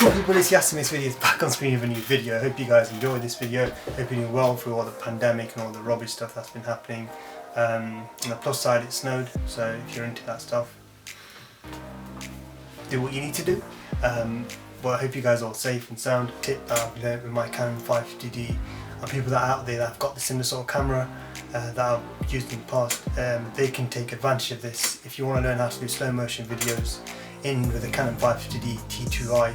Cool people, it's Yassimi's video. It's back on screen with a new video. I hope you guys enjoyed this video. Hope you're doing well through all the pandemic and all the rubbish stuff that's been happening. On the plus side, it snowed, so if you're into that stuff, do what you need to do. But I hope you guys are all safe and sound. Tip that I've learned with my Canon 550D, and people that are out there that have got the similar sort of camera that I've used in the past, they can take advantage of this. If you want to learn how to do slow motion videos in with the Canon 550D T2i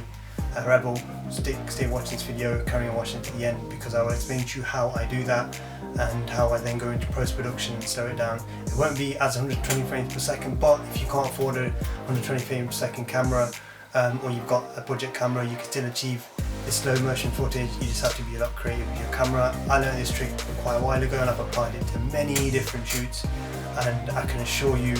Rebel, stay watching this video, carry on watching it to the end, because I will explain to you how I do that and how I then go into post-production and slow it down. It won't be as 120 frames per second, but if you can't afford a 120 frames per second camera, or you've got a budget camera, you can still achieve this slow motion footage. You just have to be a lot creative with your camera. I learned this trick quite a while ago and I've applied it to many different shoots, and I can assure you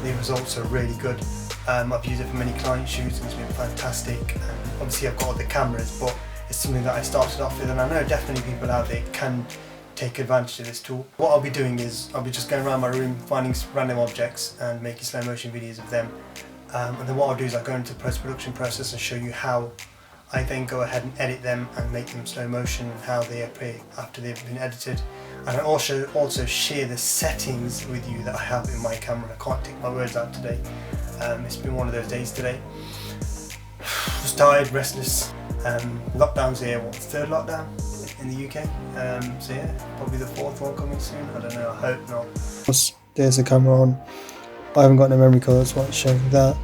the results are really good. I've used it for many client shoots and it's been fantastic, and obviously I've got other cameras, but it's something that I started off with, and I know definitely people out there can take advantage of this tool. What I'll be doing is I'll be just going around my room finding random objects and making slow motion videos of them, and then what I'll do is I'll go into the post-production process and show you how I then go ahead and edit them and make them slow motion and how they appear after they've been edited. And I'll also share the settings with you that I have in my camera. I can't take my words out today. It's been one of those days today. Just tired, restless. Lockdown's here, what, third lockdown in the UK? So yeah, probably the fourth one coming soon. I don't know, I hope not. There's the camera on. I haven't got no memory card, that's why it's showing that.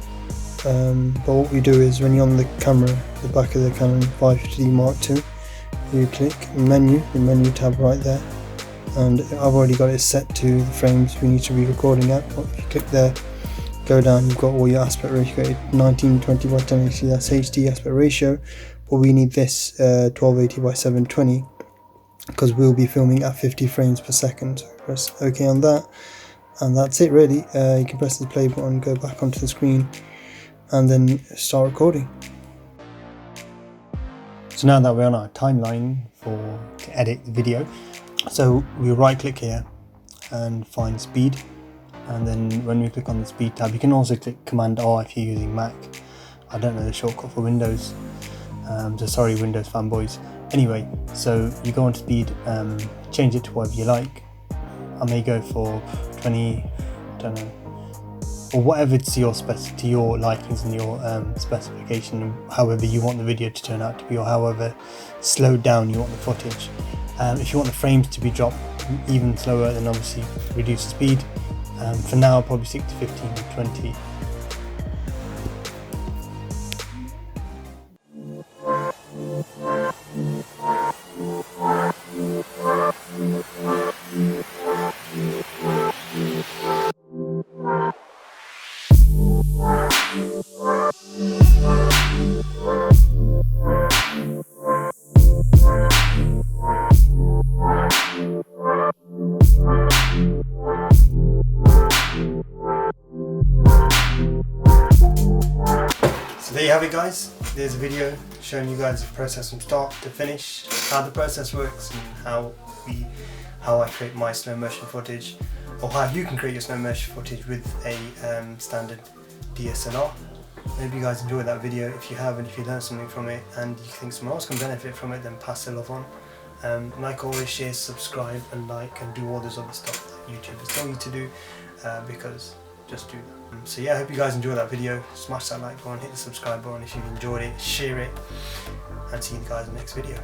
But what we do is when you're on the camera, the back of the Canon 550D Mark II, you click menu, the menu tab right there, and I've already got it set to the frames we need to be recording at. But if you click there, go down, you've got all your aspect ratio, you've got 1920 by 1080, that's HD aspect ratio, but we need this 1280 by 720 because we'll be filming at 50 frames per second. So press OK on that, and that's it really. You can press the play button, go back onto the screen, and then start recording. So now that we're on our timeline to edit the video, so we right click here and find speed, and then when we click on the speed tab, you can also click Command R if you're using Mac. I don't know the shortcut for Windows, so sorry Windows fanboys. Anyway, so you go on to speed, change it to whatever you like. I may go for 20, I don't know, or whatever to your likings and your specification, however you want the video to turn out to be, or however slowed down you want the footage. If you want the frames to be dropped even slower, then obviously reduce the speed. For now I'll probably stick to 15 to 20. So there you have it guys, there's a video showing you guys the process from start to finish, how the process works and how I create my slow motion footage, or how you can create your slow motion footage with a standard DSLR. I hope you guys enjoyed that video. If you have, and if you learned something from it and you think someone else can benefit from it, then pass the love on. Like always, share, subscribe and like, and do all this other stuff that YouTube has told you to do, because just do that. So yeah, I hope you guys enjoyed that video. Smash that like button, hit the subscribe button if you've enjoyed it, share it, and see you guys in the next video.